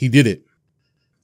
He did it.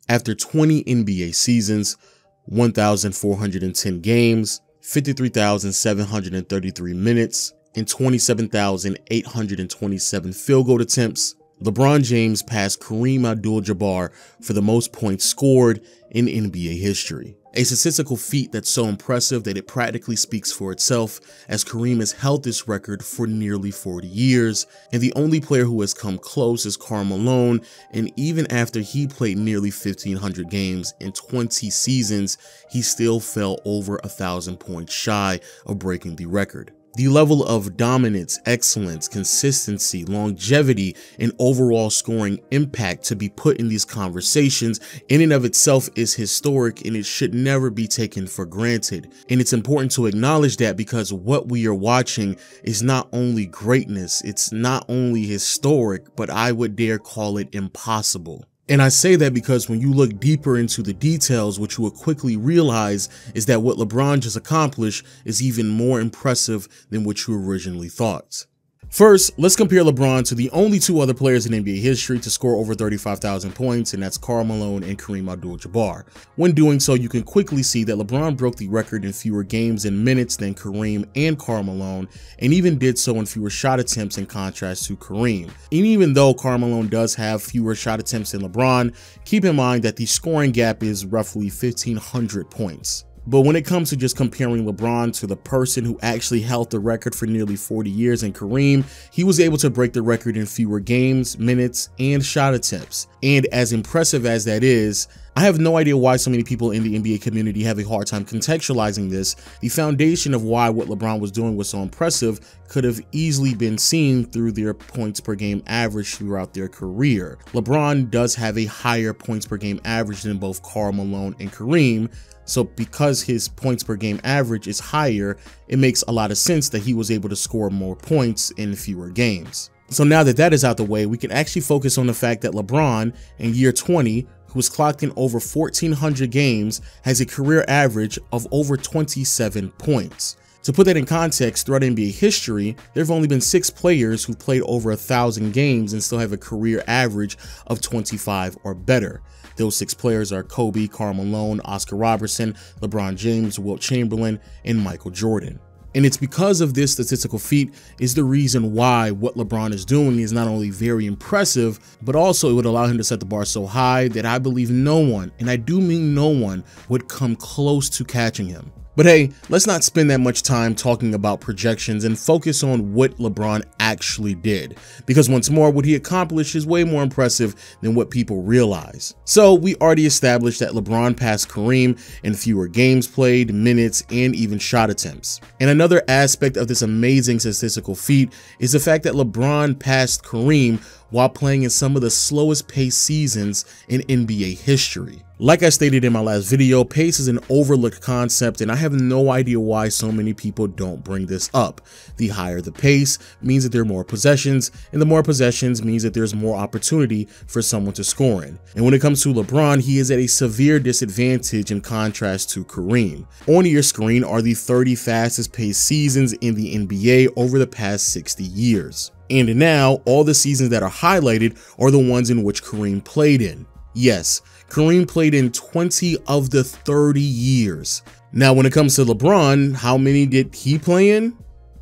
After 20 NBA seasons, 1,410 games, 53,733 minutes, and 27,827 field goal attempts, LeBron James passed Kareem Abdul-Jabbar for the most points scored in NBA history. A statistical feat that's so impressive that it practically speaks for itself, as Kareem has held this record for nearly 40 years, and the only player who has come close is Karl Malone, and even after he played nearly 1,500 games in 20 seasons, he still fell over 1,000 points shy of breaking the record. The level of dominance, excellence, consistency, longevity, and overall scoring impact to be put in these conversations in and of itself is historic, and it should never be taken for granted. And it's important to acknowledge that, because what we are watching is not only greatness, it's not only historic, but I would dare call it impossible. And I say that because when you look deeper into the details, what you will quickly realize is that what LeBron just accomplished is even more impressive than what you originally thought. First, let's compare LeBron to the only two other players in NBA history to score over 35,000 points, and that's Karl Malone and Kareem Abdul-Jabbar. When doing so, you can quickly see that LeBron broke the record in fewer games and minutes than Kareem and Karl Malone, and even did so in fewer shot attempts in contrast to Kareem. And even though Karl Malone does have fewer shot attempts than LeBron, keep in mind that the scoring gap is roughly 1,500 points. But when it comes to just comparing LeBron to the person who actually held the record for nearly 40 years in Kareem, he was able to break the record in fewer games, minutes, and shot attempts. And as impressive as that is, I have no idea why so many people in the NBA community have a hard time contextualizing this. The foundation of why what LeBron was doing was so impressive could have easily been seen through their points per game average throughout their career. LeBron does have a higher points per game average than both Karl Malone and Kareem. So because his points per game average is higher, it makes a lot of sense that he was able to score more points in fewer games. So now that that is out the way, we can actually focus on the fact that LeBron in year 20, who was clocked in over 1,400 games, has a career average of over 27 points. To put that in context, throughout NBA history, there have only been 6 players who played over 1,000 games and still have a career average of 25 or better. Those 6 players are Kobe, Karl Malone, Oscar Robertson, LeBron James, Wilt Chamberlain, and Michael Jordan. And it's because of this statistical feat is the reason why what LeBron is doing is not only very impressive, but also it would allow him to set the bar so high that I believe no one, and I do mean no one, would come close to catching him. But hey, let's not spend that much time talking about projections and focus on what LeBron actually did, because once more, what he accomplished is way more impressive than what people realize. So we already established that LeBron passed Kareem in fewer games played, minutes, and even shot attempts. And another aspect of this amazing statistical feat is the fact that LeBron passed Kareem while playing in some of the slowest paced seasons in NBA history. Like I stated in my last video, pace is an overlooked concept, and I have no idea why so many people don't bring this up. The higher the pace means that there are more possessions, and the more possessions means that there's more opportunity for someone to score in. And when it comes to LeBron, he is at a severe disadvantage in contrast to Kareem. On your screen are the 30 fastest paced seasons in the NBA over the past 60 years. And now, all the seasons that are highlighted are the ones in which Kareem played in. Yes, Kareem played in 20 of the 30 years. Now, when it comes to LeBron, how many did he play in?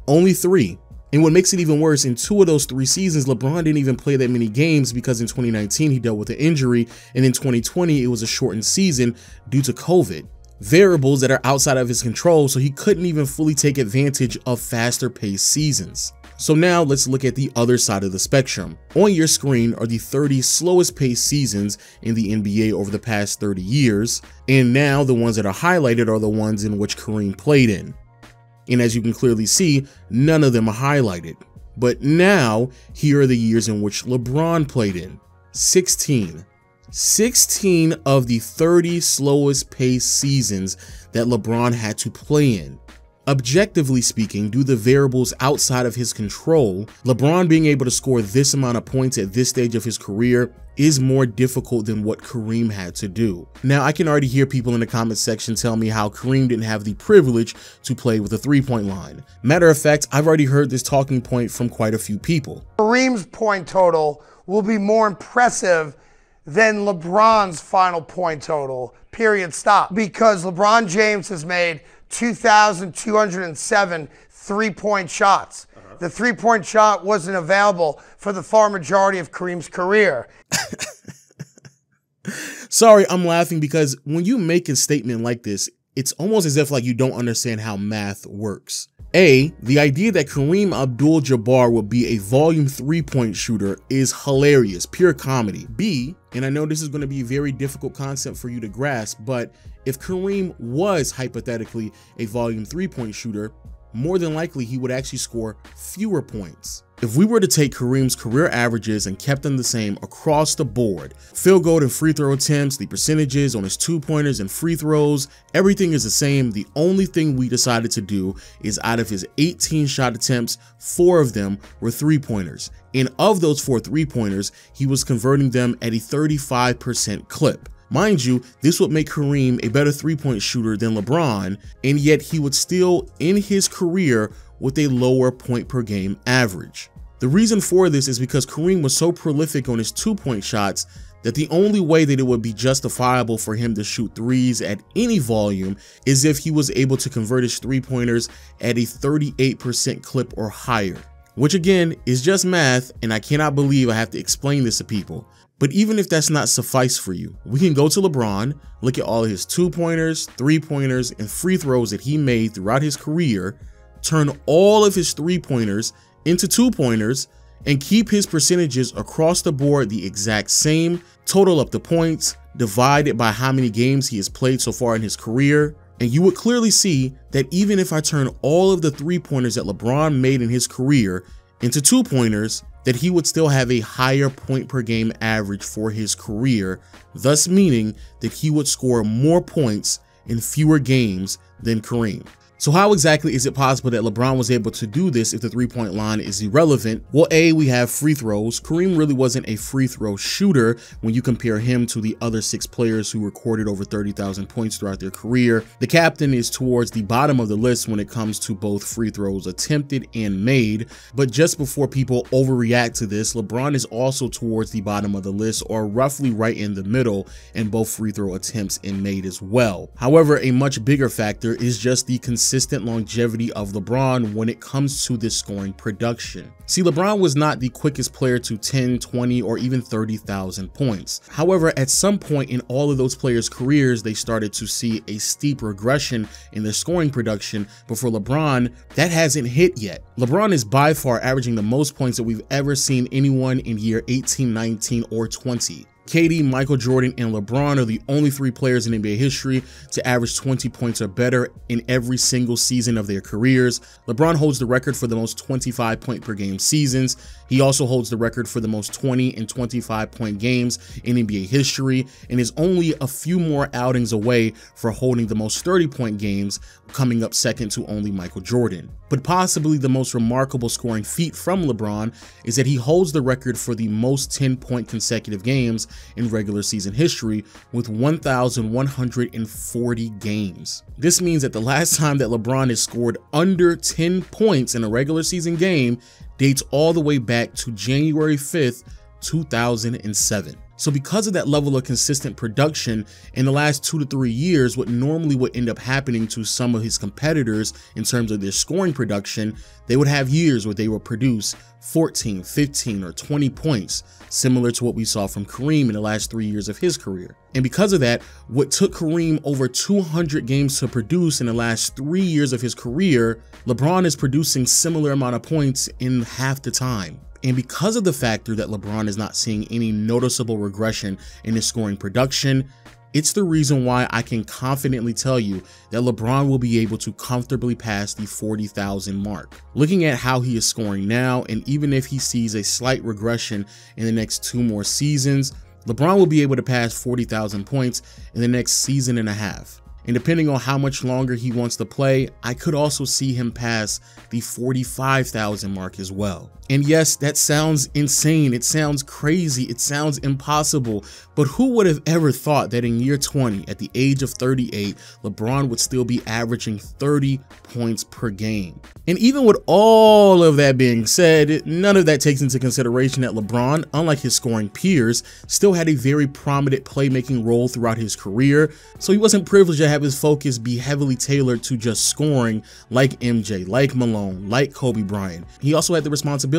Only 3. And what makes it even worse, in 2 of those 3 seasons, LeBron didn't even play that many games because in 2019, he dealt with an injury, and in 2020, it was a shortened season due to COVID. Variables that are outside of his control, so he couldn't even fully take advantage of faster paced seasons. So now let's look at the other side of the spectrum. On your screen are the 30 slowest paced seasons in the NBA over the past 30 years, and now the ones that are highlighted are the ones in which Kareem played in. And as you can clearly see, none of them are highlighted. But now, here are the years in which LeBron played in. 16 of the 30 slowest paced seasons that LeBron had to play in. Objectively speaking, due to the variables outside of his control, LeBron being able to score this amount of points at this stage of his career is more difficult than what Kareem had to do. Now, I can already hear people in the comment section tell me how Kareem didn't have the privilege to play with a three-point line. Matter of fact, I've already heard this talking point from quite a few people. Kareem's point total will be more impressive than LeBron's final point total, period, stop. Because LeBron James has made 2,207 three-point shots. The three-point shot wasn't available for the far majority of Kareem's career. Sorry, I'm laughing because when you make a statement like this, it's almost as if like you don't understand how math works. A, the idea that Kareem Abdul-Jabbar would be a volume three-point shooter is hilarious, pure comedy. B, and I know this is going to be very difficult concept for you to grasp, but if Kareem was hypothetically a volume three-point shooter, more than likely he would actually score fewer points. If we were to take Kareem's career averages and kept them the same across the board, field goal and free throw attempts, the percentages on his two-pointers and free throws, everything is the same. The only thing we decided to do is out of his 18 shot attempts, 4 of them were three-pointers. And of those 4 three-pointers, he was converting them at a 35% clip. Mind you, this would make Kareem a better three-point shooter than LeBron, and yet he would still end his career with a lower point per game average. The reason for this is because Kareem was so prolific on his two-point shots that the only way that it would be justifiable for him to shoot threes at any volume is if he was able to convert his three-pointers at a 38% clip or higher. Which again is just math, and I cannot believe I have to explain this to people. But even if that's not suffice for you, we can go to LeBron, look at all of his two-pointers, three-pointers, and free throws that he made throughout his career, turn all of his three-pointers into two-pointers, and keep his percentages across the board the exact same, total up the points, divide it by how many games he has played so far in his career, and you would clearly see that even if I turn all of the three-pointers that LeBron made in his career into two-pointers, that he would still have a higher point per game average for his career, thus meaning that he would score more points in fewer games than Kareem. So how exactly is it possible that LeBron was able to do this if the three-point line is irrelevant? Well, A, we have free throws. Kareem really wasn't a free throw shooter when you compare him to the other 6 players who recorded over 30,000 points throughout their career. The captain is towards the bottom of the list when it comes to both free throws attempted and made. But just before people overreact to this, LeBron is also towards the bottom of the list, or roughly right in the middle, in both free throw attempts and made as well. However, a much bigger factor is just the consistent longevity of LeBron when it comes to this scoring production. See, LeBron was not the quickest player to 10, 20, or even 30,000 points. However, at some point in all of those players' careers, they started to see a steep regression in their scoring production, but for LeBron, that hasn't hit yet. LeBron is by far averaging the most points that we've ever seen anyone in year 18, 19, or 20. KD, Michael Jordan, and LeBron are the only 3 players in NBA history to average 20 points or better in every single season of their careers. LeBron holds the record for the most 25 point per game seasons. He also holds the record for the most 20 and 25 point games in NBA history, and is only a few more outings away for holding the most 30 point games, coming up second to only Michael Jordan. But possibly the most remarkable scoring feat from LeBron is that he holds the record for the most 10-point consecutive games in regular season history with 1,140 games. This means that the last time that LeBron has scored under 10 points in a regular season game dates all the way back to January 5th, 2007. So because of that level of consistent production in the last 2 to 3 years, what normally would end up happening to some of his competitors in terms of their scoring production, they would have years where they would produce 14, 15, or 20 points, similar to what we saw from Kareem in the last 3 years of his career. And because of that, what took Kareem over 200 games to produce in the last 3 years of his career, LeBron is producing similar amount of points in half the time. And because of the factor that LeBron is not seeing any noticeable regression in his scoring production, it's the reason why I can confidently tell you that LeBron will be able to comfortably pass the 40,000 mark. Looking at how he is scoring now, and even if he sees a slight regression in the next 2 more seasons, LeBron will be able to pass 40,000 points in the next season and a half. And depending on how much longer he wants to play, I could also see him pass the 45,000 mark as well. And yes, that sounds insane. It sounds crazy. It sounds impossible. But who would have ever thought that in year 20, at the age of 38, LeBron would still be averaging 30 points per game? And even with all of that being said, none of that takes into consideration that LeBron, unlike his scoring peers, still had a very prominent playmaking role throughout his career. So he wasn't privileged to have his focus be heavily tailored to just scoring like MJ, like Malone, like Kobe Bryant. He also had the responsibility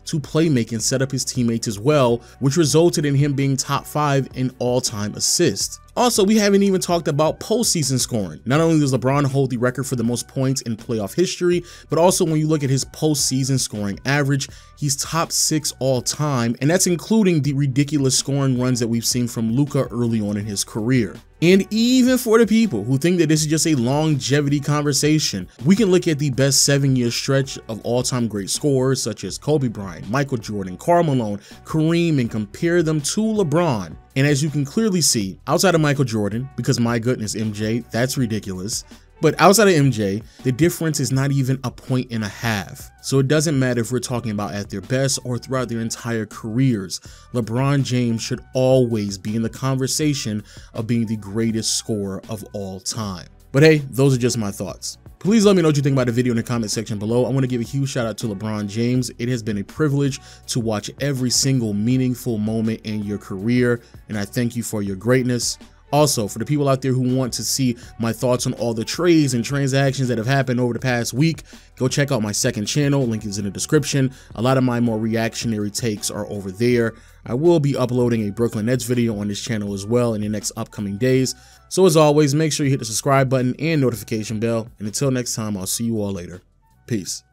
to play make and set up his teammates as well, which resulted in him being top 5 in all-time assists. Also, we haven't even talked about postseason scoring. Not only does LeBron hold the record for the most points in playoff history, but also when you look at his postseason scoring average, he's top 6 all time, and that's including the ridiculous scoring runs that we've seen from Luka early on in his career. And even for the people who think that this is just a longevity conversation, we can look at the best 7-year stretch of all-time great scorers such as Kobe Bryant, Michael Jordan, Karl Malone, Kareem, and compare them to LeBron. And as you can clearly see, outside of Michael Jordan, because my goodness, MJ, that's ridiculous. But outside of MJ, the difference is not even a 1.5 points. So it doesn't matter if we're talking about at their best or throughout their entire careers. LeBron James should always be in the conversation of being the greatest scorer of all time. But hey, those are just my thoughts. Please let me know what you think about the video in the comment section below. I want to give a huge shout out to LeBron James. It has been a privilege to watch every single meaningful moment in your career, and I thank you for your greatness. Also, for the people out there who want to see my thoughts on all the trades and transactions that have happened over the past week, go check out my second channel. Link is in the description. A lot of my more reactionary takes are over there. I will be uploading a Brooklyn Nets video on this channel as well in the next upcoming days. So as always, make sure you hit the subscribe button and notification bell. And until next time, I'll see you all later. Peace.